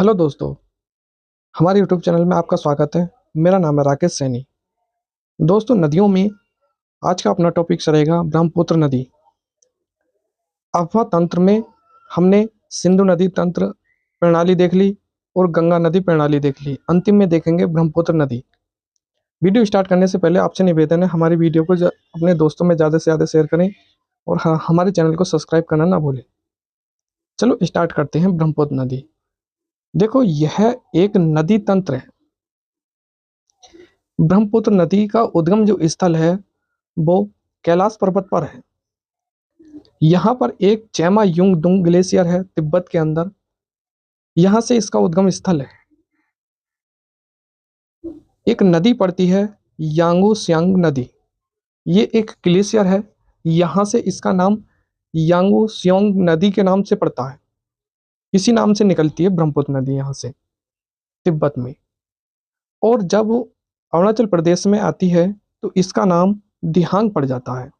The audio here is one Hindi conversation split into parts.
हेलो दोस्तों, हमारे यूट्यूब चैनल में आपका स्वागत है। मेरा नाम है राकेश सैनी। दोस्तों, नदियों में आज का अपना टॉपिक रहेगा ब्रह्मपुत्र नदी। अफवाह तंत्र में हमने सिंधु नदी तंत्र प्रणाली देख ली और गंगा नदी प्रणाली देख ली। अंतिम में देखेंगे ब्रह्मपुत्र नदी। वीडियो स्टार्ट करने से पहले आपसे निवेदन है, हमारी वीडियो को अपने दोस्तों में ज़्यादा से ज़्यादा शेयर करें और हमारे चैनल को सब्सक्राइब करना ना भूलें। चलो स्टार्ट करते हैं। ब्रह्मपुत्र नदी, देखो यह एक नदी तंत्र है। ब्रह्मपुत्र नदी का उद्गम जो स्थल है वो कैलाश पर्वत पर है। यहाँ पर एक चैमा युंग दुंग ग्लेशियर है तिब्बत के अंदर। यहाँ से इसका उद्गम स्थल है। एक नदी पड़ती है यांगू स्यांग नदी। ये एक ग्लेशियर है। यहाँ से इसका नाम यांगू स्योंग नदी के नाम से पड़ता है। इसी नाम से निकलती है ब्रह्मपुत्र नदी यहाँ से तिब्बत में। और जब वो अरुणाचल प्रदेश में आती है तो इसका नाम दिहांग पड़ जाता है।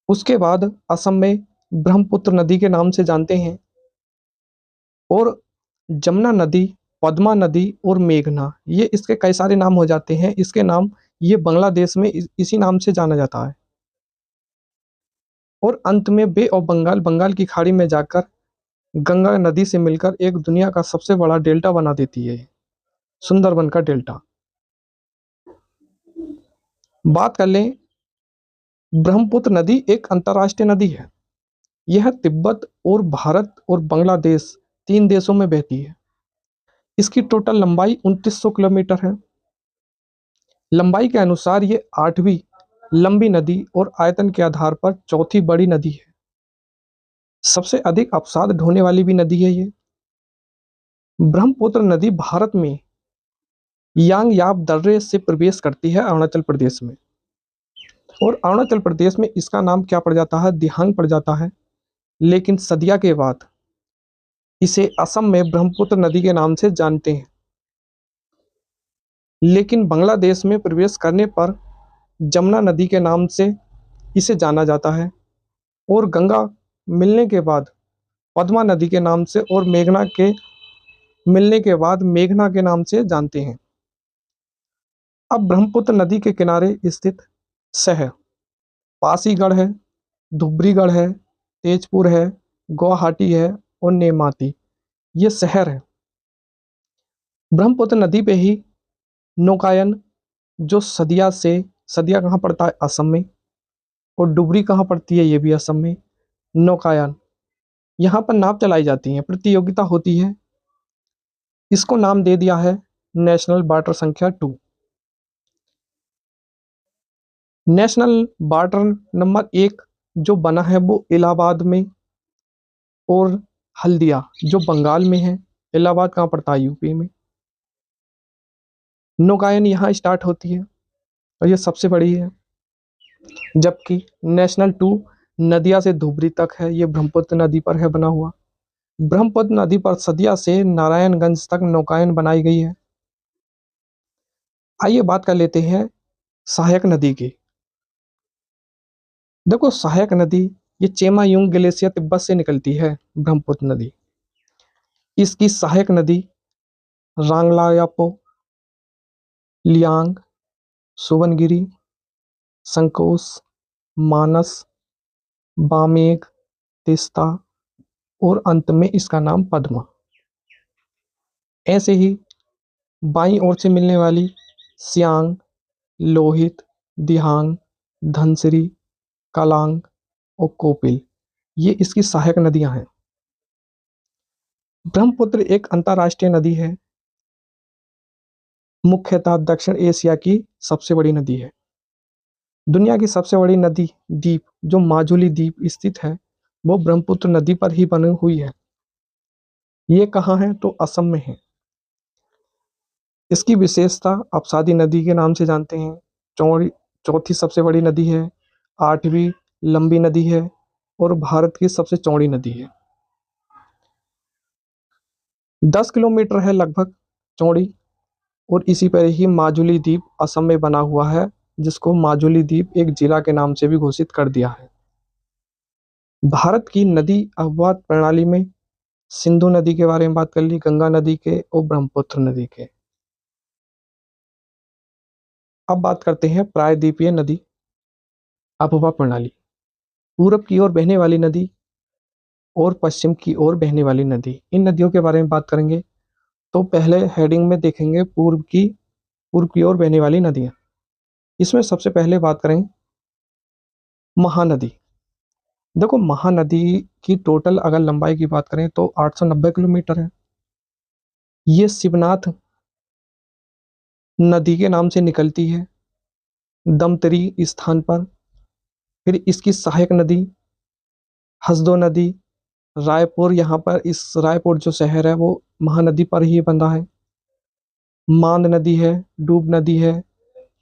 उसके बाद असम में ब्रह्मपुत्र नदी के नाम से जानते हैं। और जमुना नदी, पद्मा नदी और मेघना, ये इसके कई सारे नाम हो जाते हैं। इसके नाम ये बांग्लादेश में इसी नाम से जाना जाता है। और अंत में बे ऑफ बंगाल, बंगाल की खाड़ी में जाकर गंगा नदी से मिलकर एक दुनिया का सबसे बड़ा डेल्टा बना देती है, सुंदरबन का डेल्टा। बात कर लें, ब्रह्मपुत्र नदी एक अंतर्राष्ट्रीय नदी है। यह तिब्बत और भारत और बांग्लादेश तीन देशों में बहती है। इसकी टोटल लंबाई 2900 किलोमीटर है। लंबाई के अनुसार ये 8वीं लंबी नदी और आयतन के आधार पर चौथी बड़ी नदी है। सबसे अधिक अवसाद ढोने वाली भी नदी है ये। ब्रह्मपुत्र नदी भारत में यांगयाप दर्रे से प्रवेश करती है अरुणाचल प्रदेश में। और अरुणाचल प्रदेश में इसका नाम क्या पड़ जाता है? दिहांग पड़ जाता है। लेकिन सदिया के बाद इसे असम में ब्रह्मपुत्र नदी के नाम से जानते हैं। लेकिन बांग्लादेश में प्रवेश करने पर जमुना नदी के नाम से इसे जाना जाता है। और गंगा मिलने के बाद पद्मा नदी के नाम से और मेघना के मिलने के बाद मेघना के नाम से जानते हैं। अब ब्रह्मपुत्र नदी के किनारे स्थित शहर पासीगढ़ है, धुब्रीगढ़ है, तेजपुर है, गुवाहाटी है और नेमाती, ये शहर है। ब्रह्मपुत्र नदी पे ही नौकायन, जो सदिया कहाँ पड़ता है? असम में। और डुबरी कहाँ पड़ती है? ये भी असम में। नौकायन, यहाँ पर नाव चलाई जाती है, प्रतियोगिता होती है। इसको नाम दे दिया है नेशनल वाटर संख्या 2। नेशनल वाटर नंबर 1 जो बना है वो इलाहाबाद में और हल्दिया जो बंगाल में है। इलाहाबाद कहाँ पड़ता है? यूपी में। नौकायन यहाँ स्टार्ट होती है और ये सबसे बड़ी है। जबकि नेशनल 2 नदिया से धुबरी तक है, ये ब्रह्मपुत्र नदी पर है बना हुआ। ब्रह्मपुत्र नदी पर सदिया से नारायणगंज तक नौकायन बनाई गई है। आइए बात कर लेते हैं सहायक नदी की। देखो, सहायक नदी ये चेमायुंग ग्लेशियर तिब्बत से निकलती है ब्रह्मपुत्र नदी। इसकी सहायक नदी रांगलायापो, लियांग, सुवनगिरी, संकोस, मानस, बामेग, तिस्ता और अंत में इसका नाम पद्मा। ऐसे ही बाईं ओर से मिलने वाली सियांग, लोहित, दिहांग, धनसिरी, कालांग और कोपिल, ये इसकी सहायक नदियां हैं। ब्रह्मपुत्र एक अंतर्राष्ट्रीय नदी है। मुख्यतः दक्षिण एशिया की सबसे बड़ी नदी है। दुनिया की सबसे बड़ी नदी द्वीप जो माजुली द्वीप स्थित है वो ब्रह्मपुत्र नदी पर ही बनी हुई है। ये कहाँ है? तो असम में है। इसकी विशेषता अवसादी नदी के नाम से जानते हैं। चौथी सबसे बड़ी नदी है, 8वीं लंबी नदी है और भारत की सबसे चौड़ी नदी है। 10 किलोमीटर है लगभग चौड़ी। और इसी पर ही माजुली द्वीप असम में बना हुआ है, जिसको माजुली द्वीप एक जिला के नाम से भी घोषित कर दिया है। भारत की नदी अपवाद प्रणाली में सिंधु नदी के बारे में बात कर ली, गंगा नदी के और ब्रह्मपुत्र नदी के। अब बात करते हैं प्रायद्वीपीय नदी आबोहवा प्रणाली। पूरब की ओर बहने वाली नदी और पश्चिम की ओर बहने वाली नदी, इन नदियों के बारे में बात करेंगे। तो पहले हेडिंग में देखेंगे पूर्व की ओर बहने वाली नदियां। इसमें सबसे पहले बात करें महानदी। देखो, महानदी की टोटल अगर लंबाई की बात करें तो 890 किलोमीटर है। ये शिवनाथ नदी के नाम से निकलती है दमतरी स्थान पर। फिर इसकी सहायक नदी हसदो नदी, रायपुर, यहाँ पर इस रायपुर जो शहर है वो महानदी पर ही बंधा है। मांद नदी है, डूब नदी है,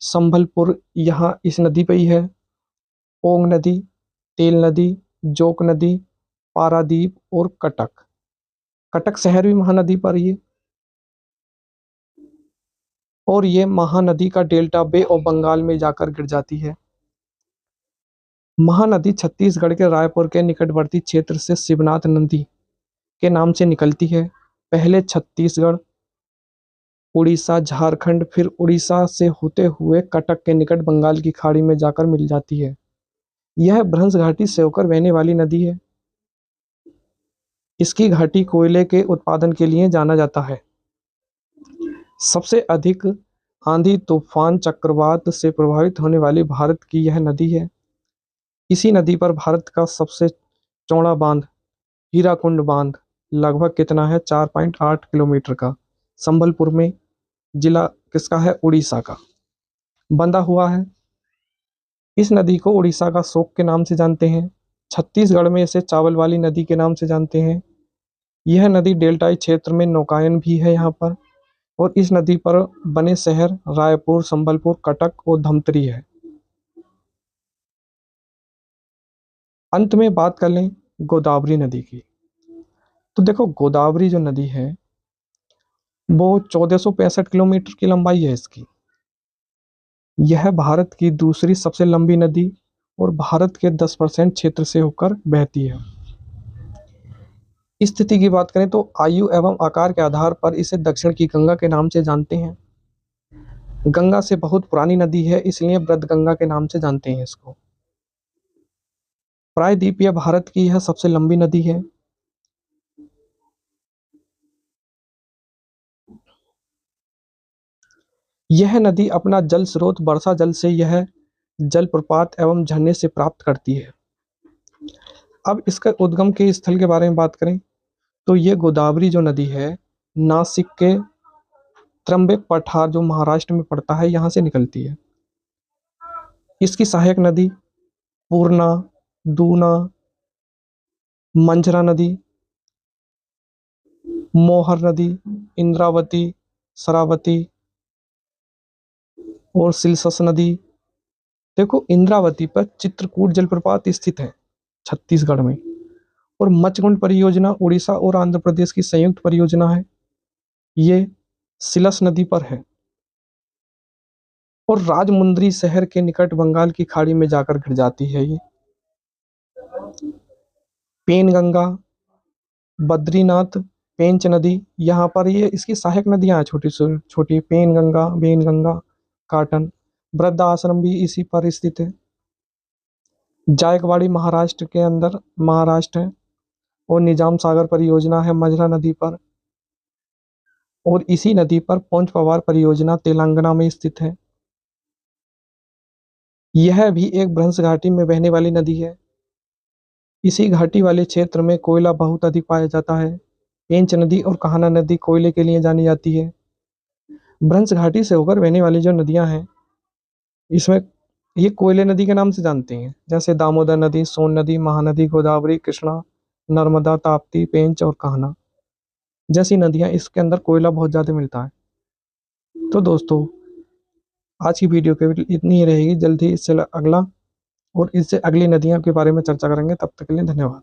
संभलपुर यहाँ इस नदी पे ही है। ओंग नदी, तेल नदी, जोक नदी, पारादीप और कटक। कटक शहर भी महानदी पर ही है। और ये महानदी का डेल्टा बे ऑफ बंगाल में जाकर गिर जाती है। महानदी छत्तीसगढ़ के रायपुर के निकटवर्ती क्षेत्र से शिवनाथ नदी के नाम से निकलती है। पहले छत्तीसगढ़, उड़ीसा, झारखंड, फिर उड़ीसा से होते हुए कटक के निकट बंगाल की खाड़ी में जाकर मिल जाती है। यह भ्रंश घाटी से होकर बहने वाली नदी है। इसकी घाटी कोयले के उत्पादन के लिए जाना जाता है। सबसे अधिक आंधी, तूफान, चक्रवात से प्रभावित होने वाली भारत की यह नदी है। इसी नदी पर भारत का सबसे चौड़ा बांध हीराकुंड बांध लगभग कितना है, 4.8 किलोमीटर का, संबलपुर में, जिला किसका है, उड़ीसा का, बंधा हुआ है। इस नदी को उड़ीसा का शोक के नाम से जानते हैं। छत्तीसगढ़ में इसे चावल वाली नदी के नाम से जानते हैं। यह नदी डेल्टाई क्षेत्र में नौकायन भी है यहाँ पर। और इस नदी पर बने शहर रायपुर, संबलपुर, कटक और धमतरी है। अंत में बात कर लें गोदावरी नदी की। तो देखो, गोदावरी जो नदी है वो 1465 किलोमीटर की लंबाई है इसकी। यह भारत की दूसरी सबसे लंबी नदी और भारत के 10% क्षेत्र से होकर बहती है। स्थिति की बात करें तो आयु एवं आकार के आधार पर इसे दक्षिण की गंगा के नाम से जानते हैं। गंगा से बहुत पुरानी नदी है, इसलिए वृद्ध गंगा के नाम से जानते हैं इसको। प्रायद्वीपीय भारत की यह सबसे लंबी नदी है। यह नदी अपना जल स्रोत वर्षा जल से यह जलप्रपात एवं झरने से प्राप्त करती है। अब इसका उद्गम के स्थल के बारे में बात करें तो ये गोदावरी जो नदी है नासिक के त्रंबक पठार जो महाराष्ट्र में पड़ता है यहाँ से निकलती है। इसकी सहायक नदी पूर्णा, दूना, मंझरा नदी, मोहर नदी, इंद्रावती, शरावती और सिलसस नदी। देखो, इंद्रावती पर चित्रकूट जलप्रपात स्थित है छत्तीसगढ़ में। और मचकुंड परियोजना उड़ीसा और आंध्र प्रदेश की संयुक्त परियोजना है। ये सिलस नदी पर है। और राजमुंद्री शहर के निकट बंगाल की खाड़ी में जाकर गिर जाती है ये। पेनगंगा, बद्रीनाथ, पेंच नदी, यहाँ पर ये इसकी सहायक नदियां हैं छोटी से छोटी, पेनगंगा, बेनगंगा, काटन। वृद्धा आश्रम भी इसी पर स्थित है। जायकवाड़ी महाराष्ट्र के अंदर महाराष्ट्र है। और निजाम सागर परियोजना है मझरा नदी पर। और इसी नदी पर पौंच पवार परियोजना तेलंगाना में स्थित है। यह भी एक भ्रंश घाटी में बहने वाली नदी है। इसी घाटी वाले क्षेत्र में कोयला बहुत अधिक पाया जाता है। पेंच नदी और कान्हा नदी कोयले के लिए जानी जाती है। भ्रंश घाटी से होकर बहने वाली जो नदियां हैं इसमें ये कोयले नदी के नाम से जानते हैं, जैसे दामोदर नदी, सोन नदी, महानदी, गोदावरी, कृष्णा, नर्मदा, ताप्ती, पेंच और कान्हा जैसी नदियां, इसके अंदर कोयला बहुत ज़्यादा मिलता है। तो दोस्तों, आज की वीडियो के इतनी ही रहेगी। जल्दी इससे अगला और इससे अगली नदियों के बारे में चर्चा करेंगे। तब तक के लिए धन्यवाद।